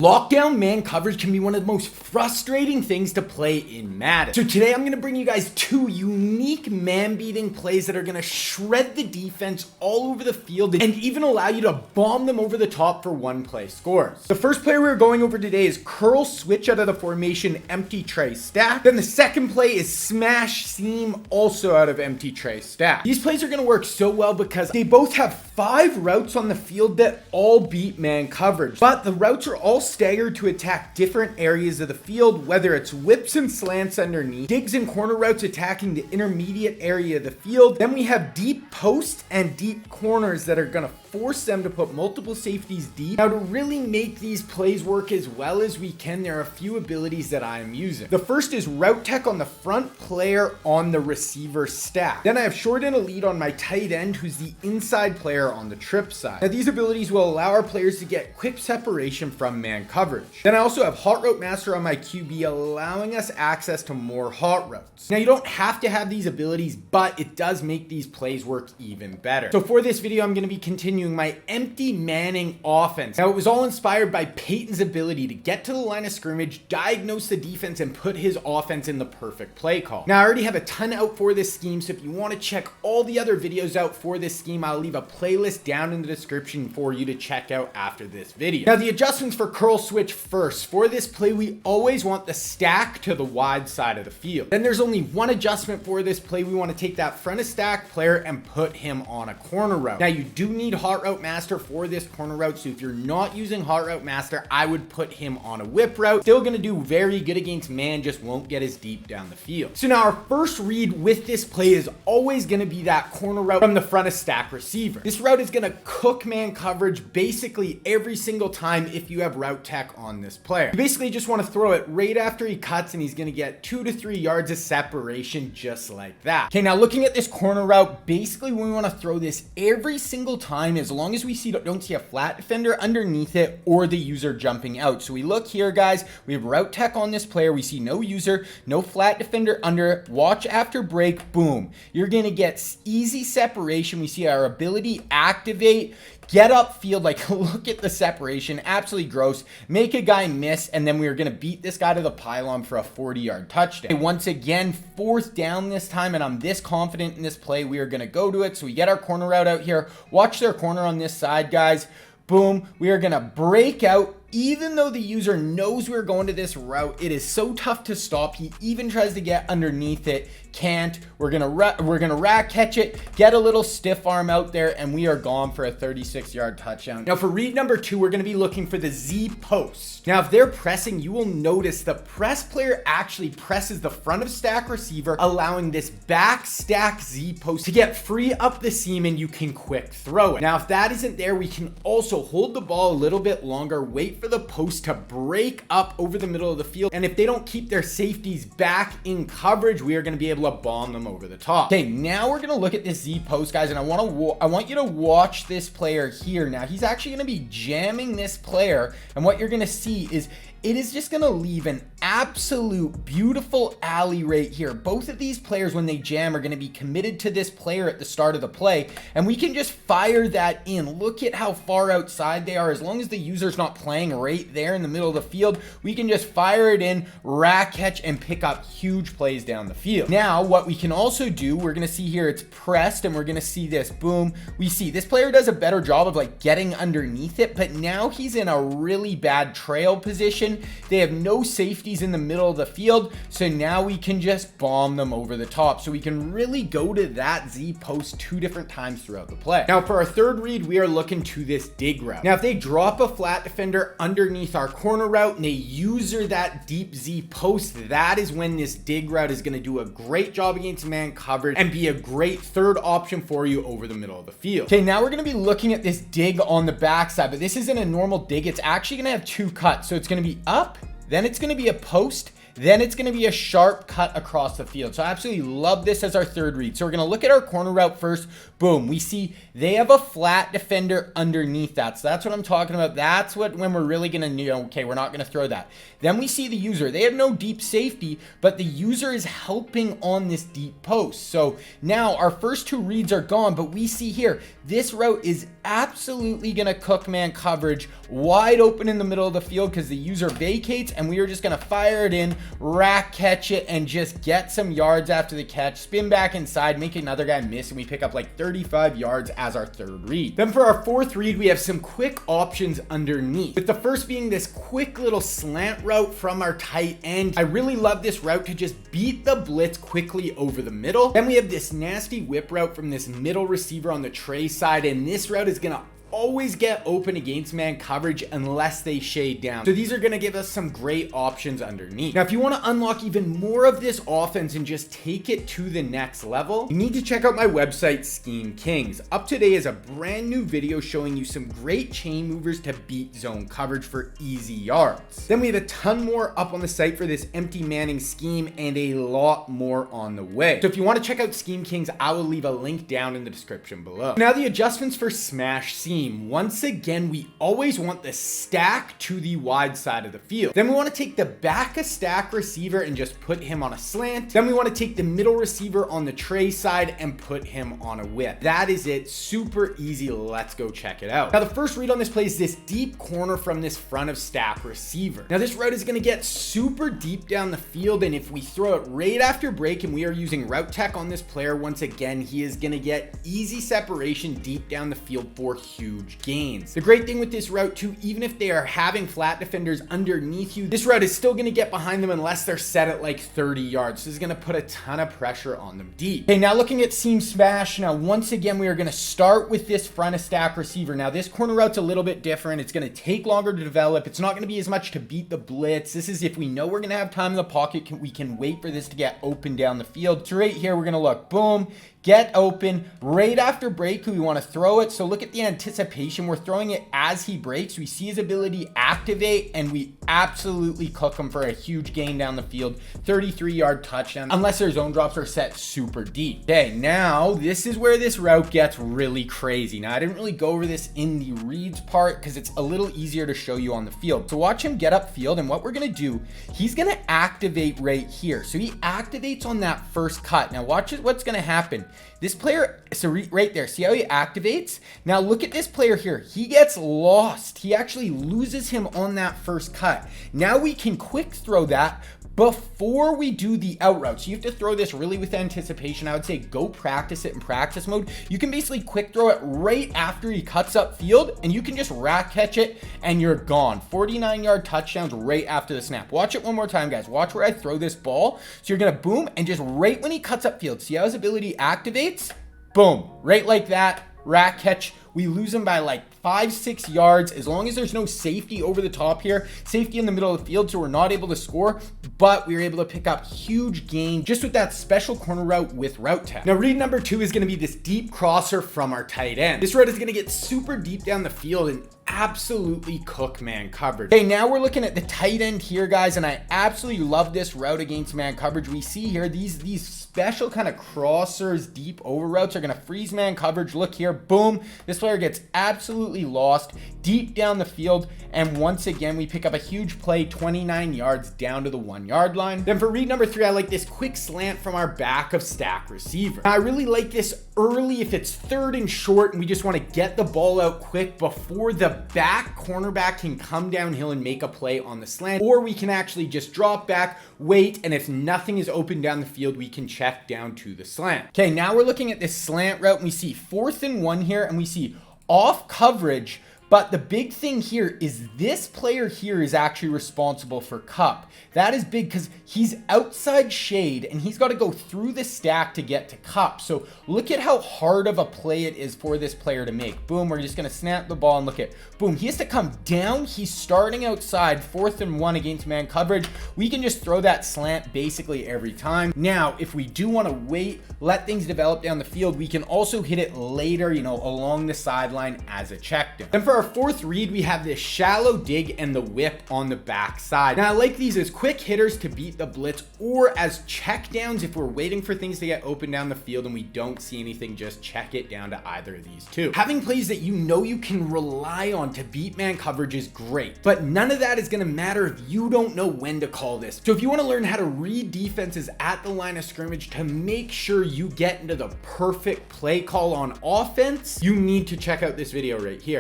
Lockdown man coverage can be one of the most frustrating things to play in Madden. So today I'm going to bring you guys two unique man-beating plays that are going to shred the defense all over the field and even allow you to bomb them over the top for one-play scores. The first play we're going over today is curl switch out of the formation Empty Trey Stack. Then the second play is smash seam, also out of Empty Trey Stack. These plays are going to work so well because they both have 5 routes on the field that all beat man coverage, but the routes are all staggered to attack different areas of the field, whether it's whips and slants underneath, digs and corner routes attacking the intermediate area of the field. Then we have deep posts and deep corners that are going to force them to put multiple safeties deep. Now, to really make these plays work as well as we can, there are a few abilities that I am using. The first is route tech on the front player on the receiver stack. Then I have short and elite on my tight end, who's the inside player on the trip side. Now, these abilities will allow our players to get quick separation from man coverage. Then I also have hot route master on my QB, allowing us access to more hot routes. Now, you don't have to have these abilities, but it does make these plays work even better. So for this video, I'm going to be continuing my empty Manning offense. Now, it was all inspired by Peyton's ability to get to the line of scrimmage, diagnose the defense, and put his offense in the perfect play call. Now, I already have a ton out for this scheme, so if you want to check all the other videos out for this scheme, I'll leave a playlist down in the description for you to check out after this video. Now, the adjustments for curl switch first. For this play, we always want the stack to the wide side of the field. Then there's only one adjustment for this play. We want to take that front of stack player and put him on a corner route. Now, you do need hot route master for this corner route, so if you're not using hot route master, I would put him on a whip route. Still going to do very good against man, just won't get as deep down the field. So now our first read with this play is always going to be that corner route from the front of stack receiver. This route is going to cook man coverage basically every single time if you have route tech on this player. You basically just want to throw it right after he cuts, and he's going to get 2 to 3 yards of separation just like that. Okay, now looking at this corner route, basically we want to throw this every single time as long as we don't see a flat defender underneath it or the user jumping out. So we look here, guys, we have route tech on this player. We see no user, no flat defender under it. Watch after break, boom. You're going to get easy separation. We see our ability activate. Get upfield, like look at the separation, absolutely gross. Make a guy miss, and then we are going to beat this guy to the pylon for a 40-yard touchdown. Okay, once again, 4th down this time, and I'm this confident in this play, we are going to go to it. So we get our corner route out here. Watch their corner on this side, guys. Boom. We are going to break out. Even though the user knows we're going to this route, it is so tough to stop. He even tries to get underneath it, can't. We're gonna rack catch it, get a little stiff arm out there, and we are gone for a 36-yard touchdown. Now for read number 2, we're gonna be looking for the Z post. Now if they're pressing, you will notice the press player actually presses the front of stack receiver, allowing this back stack Z post to get free up the seam, and you can quick throw it. Now if that isn't there, we can also hold the ball a little bit longer, wait for the post to break up over the middle of the field, and if they don't keep their safeties back in coverage, we are going to be able to bomb them over the top. Okay, now we're going to look at this Z post, guys, and I want you to watch this player here. Now he's actually going to be jamming this player, and what you're going to see is it is just going to leave an absolute beautiful alley right here. Both of these players, when they jam, are going to be committed to this player at the start of the play, and we can just fire that in. Look at how far outside they are. As long as the user's not playing right there in the middle of the field, we can just fire it in, rack catch, and pick up huge plays down the field. Now, what we can also do, we're going to see here, it's pressed, and we're going to see this, boom. We see this player does a better job of like getting underneath it, but now he's in a really bad trail position. They have no safeties in the middle of the field, so now we can just bomb them over the top. So we can really go to that Z post 2 different times throughout the play. Now for our third read, we are looking to this dig route. Now if they drop a flat defender underneath our corner route and they user that deep Z post, that is when this dig route is going to do a great job against man coverage and be a great third option for you over the middle of the field. Okay, now we're going to be looking at this dig on the backside, but this isn't a normal dig. It's actually going to have 2 cuts. So it's going to be up, then it's going to be a post, then it's going to be a sharp cut across the field. So I absolutely love this as our third read. So we're going to look at our corner route first. Boom, we see they have a flat defender underneath that. So that's what I'm talking about. That's when we're really going to, okay, we're not going to throw that. Then we see the user. They have no deep safety, but the user is helping on this deep post. So now our first two reads are gone, but we see here, this route is absolutely going to cook man coverage wide open in the middle of the field because the user vacates, and we are just going to fire it in, rack catch it, and just get some yards after the catch, spin back inside, make another guy miss, and we pick up like 35 yards as our third read. Then for our fourth read, we have some quick options underneath, with the first being this quick little slant route from our tight end. I really love this route to just beat the blitz quickly over the middle. Then we have this nasty whip route from this middle receiver on the Trey side, and this route is going to always get open against man coverage unless they shade down. So these are going to give us some great options underneath. Now, if you want to unlock even more of this offense and just take it to the next level, you need to check out my website, Scheme Kings. Up today is a brand new video showing you some great chain movers to beat zone coverage for easy yards. Then we have a ton more up on the site for this Empty Manning scheme and a lot more on the way. So if you want to check out Scheme Kings, I will leave a link down in the description below. Now the adjustments for smash seam. Once again, we always want the stack to the wide side of the field. Then we want to take the back of stack receiver and just put him on a slant. Then we want to take the middle receiver on the Trey side and put him on a whip. That is it. Super easy. Let's go check it out. Now, the first read on this play is this deep corner from this front of stack receiver. Now, this route is going to get super deep down the field, and if we throw it right after break and we are using route tech on this player, once again, he is going to get easy separation deep down the field for huge gains. The great thing with this route too, even if they are having flat defenders underneath you, this route is still going to get behind them unless they're set at like 30 yards. This is going to put a ton of pressure on them deep. Okay, now looking at seam smash. Now, once again, we are going to start with this front of stack receiver. Now, this corner route's a little bit different. It's going to take longer to develop. It's not going to be as much to beat the blitz. This is if we know we're going to have time in the pocket, we can wait for this to get open down the field. So right here, we're going to look, boom, get open right after break. We want to throw it. So look at the anticipation. We're throwing it as he breaks. We see his ability activate, and we absolutely cook him for a huge gain down the field. 33-yard touchdown, unless their zone drops are set super deep. Okay, now this is where this route gets really crazy. Now, I didn't really go over this in the reads part because it's a little easier to show you on the field. So watch him get upfield, and what we're going to do, he's going to activate right here. So he activates on that first cut. Now watch what's going to happen. This player, so right there, see how he activates? Now look at this player here. He gets lost. He actually loses him on that first cut. Now we can quick throw that before we do the out route. So you have to throw this really with anticipation. I would say go practice it in practice mode. You can basically quick throw it right after he cuts up field, and you can just rack catch it and you're gone. 49-yard touchdowns right after the snap. Watch it one more time, guys. Watch where I throw this ball. So you're gonna boom, and just right when he cuts up field, see how his ability activates? Boom, right like that, rack catch. We lose him by like 5-6 yards, as long as there's no safety over the top here, safety in the middle of the field, so we're not able to score, but we were able to pick up huge gain just with that special corner route with route tech. Now, read number 2 is going to be this deep crosser from our tight end. This route is going to get super deep down the field and absolutely cook man coverage. Okay, now we're looking at the tight end here, guys, and I absolutely love this route against man coverage. We see here these special kind of crossers, deep over routes are going to freeze man coverage. Look here, boom, this player gets absolutely lost deep down the field, and once again we pick up a huge play, 29 yards down to the 1-yard line. Then for read number 3, I like this quick slant from our back of stack receiver. Now, I really like this early if it's 3rd and short and we just want to get the ball out quick before the back cornerback can come downhill and make a play on the slant, or we can actually just drop back, wait, and if nothing is open down the field, we can check down to the slant. Okay, now we're looking at this slant route, and we see 4th and 1 here, and we see off coverage. But the big thing here is this player here is actually responsible for Cup. That is big because he's outside shade and he's got to go through the stack to get to Cup. So look at how hard of a play it is for this player to make. Boom, we're just going to snap the ball and look at, boom, he has to come down. He's starting outside, 4th and 1 against man coverage. We can just throw that slant basically every time. Now, if we do want to wait, let things develop down the field, we can also hit it later, along the sideline as a check down. Then for our fourth read, we have this shallow dig and the whip on the backside. Now I like these as quick hitters to beat the blitz or as check downs if we're waiting for things to get open down the field and we don't see anything, just check it down to either of these two. Having plays that you know you can rely on to beat man coverage is great, but none of that is going to matter if you don't know when to call this. So if you want to learn how to read defenses at the line of scrimmage to make sure you get into the perfect play call on offense, you need to check out this video right here.